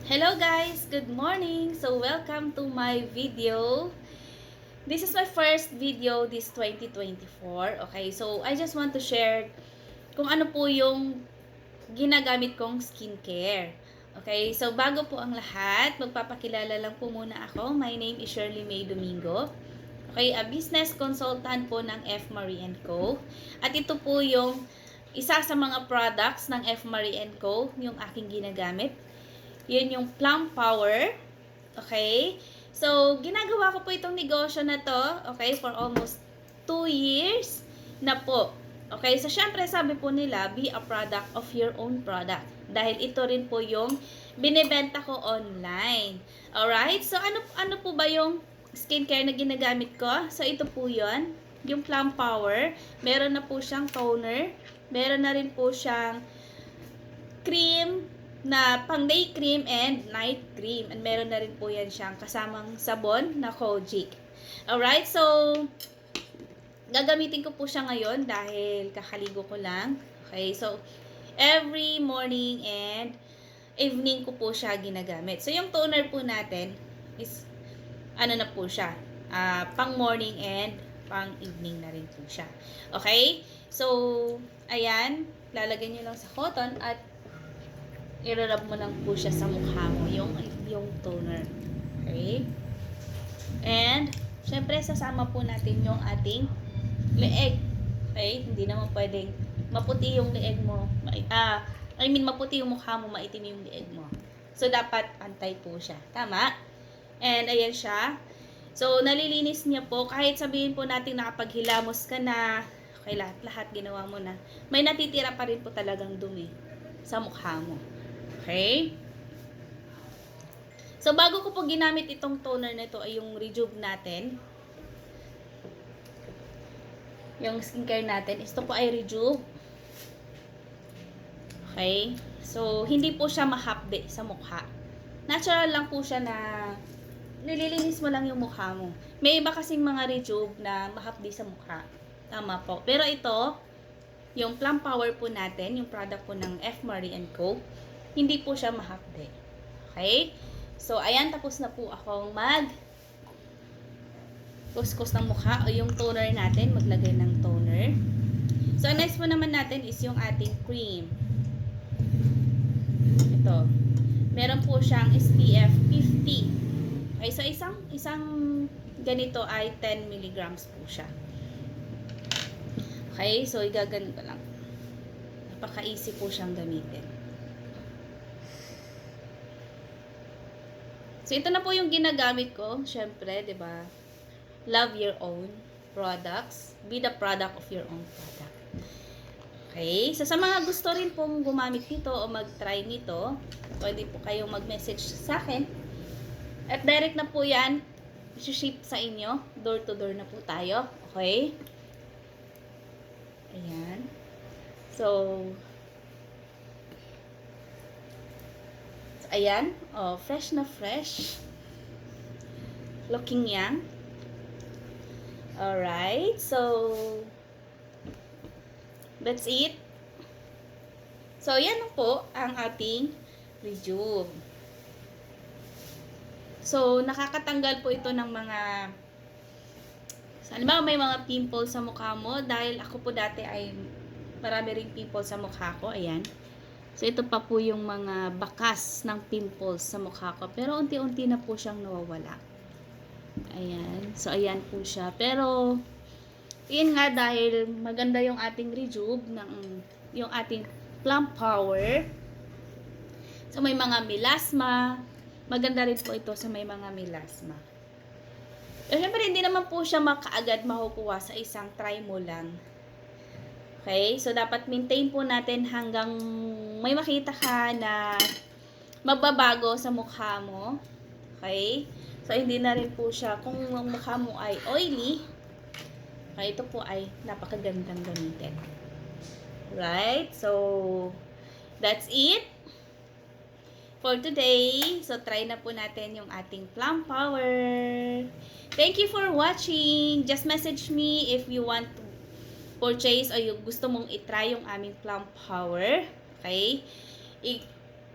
Hello guys! Good morning! So welcome to my video. This is my first video this 2024. Okay, so I just want to share kung ano po yung ginagamit kong skincare. Okay, so bago po ang lahat, magpapakilala lang po muna ako. My name is Shirley May Domingo. Okay, a business consultant po ng F. Marie & Co. At ito po yung isa sa mga products ng F. Marie & Co. yung aking ginagamit. Yun yung Plum Power. Okay? So, ginagawa ko po itong negosyo na to, okay, for almost 2 years na po. Okay? So, syempre, sabi po nila, be a product of your own product. Dahil ito rin po yung binibenta ko online. Alright? So, ano po ba yung skincare na ginagamit ko? So, ito po yun. Yung Plum Power. Meron na po siyang toner. Meron na rin po siyang cream na pang day cream and night cream. And meron na rin po yan siyang kasamang sabon na Kojic. Alright, so gagamitin ko po siya ngayon dahil kakaligo ko lang. Okay, so every morning and evening ko po siya ginagamit. So yung toner po natin is ano na po siya, pang morning and pang evening na rin po siya. Okay, so ayan, lalagyan nyo lang sa cotton at i-rub mo lang po siya sa mukha mo, yung toner. Okay? And, syempre, sasama po natin yung ating leeg. Okay? Hindi naman pwedeng maputi yung leeg mo. Maputi yung mukha mo, maitim yung leeg mo. So, dapat pantay po siya. Tama? And, ayan siya. So, nalilinis niya po. Kahit sabihin po natin nakapaghilamos ka na, okay, lahat ginawa mo na, may natitira pa rin po talagang dumi sa mukha mo. Okay? So, bago ko po ginamit itong toner na ito ay yung Rejuve natin. Yung skincare natin. Ito po ay Rejuve. Okay? So, hindi po siya mahapde sa mukha. Natural lang po siya na nililinis mo lang yung mukha mo. May iba kasing mga Rejuve na mahapde sa mukha. Tama po. Pero ito, yung Plum Power po natin, yung product po ng F. Marie & Co., hindi po siya mahapde. Okay? So, ayan, tapos na po akong kuskus ng mukha o yung toner natin, maglagay ng toner. So, next po naman natin is yung ating cream. Ito. Meron po siyang SPF 50. Okay, so isang ganito ay 10 milligrams po siya. Okay, so igaganon ko lang. Napaka-easy po siyang gamitin. So, ito na po yung ginagamit ko. Siyempre, di ba? Love your own products. Be the product of your own product. Okay? So, sa mga gusto rin pong gumamit nito o mag-try nito, pwede po kayong mag-message sa akin. At direct na po yan, ship sa inyo. Door to door na po tayo. Okay? Ayan. So, ayan. Oh, fresh na fresh. Looking young. Alright. So, that's it. So, yan na po ang ating Rejuve. So, nakakatanggal po ito ng mga halimbawa may mga pimples sa mukha mo. Dahil ako po dati ay marami ring pimples sa mukha ko. Ayan. So, ito pa po yung mga bakas ng pimples sa mukha ko. Pero, unti-unti na po siyang nawawala. Ayan. So, ayan po siya. Pero, yun nga dahil maganda yung ating Rejuve, yung ating Plum Power. So, may mga melasma. Maganda rin po ito sa may mga melasma. So, syempre, hindi naman po siya makaagad makukuha sa isang try mo lang. Okay? So, dapat maintain po natin hanggang may makita ka na magbabago sa mukha mo. Okay? So, hindi na rin po siya, kung ang mukha mo ay oily, okay, ito po ay napakagandang gamitin. Right? So, that's it for today. So, try na po natin yung ating Plum Power. Thank you for watching. Just message me if you want to purchase o yung gusto mong itry yung aming Plum Power. Okay?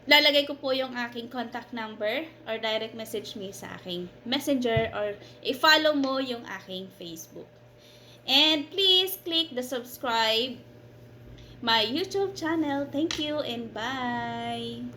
lalagay ko po yung aking contact number or direct message me sa aking messenger or i-follow mo yung aking Facebook. And please click the subscribe my YouTube channel. Thank you and bye!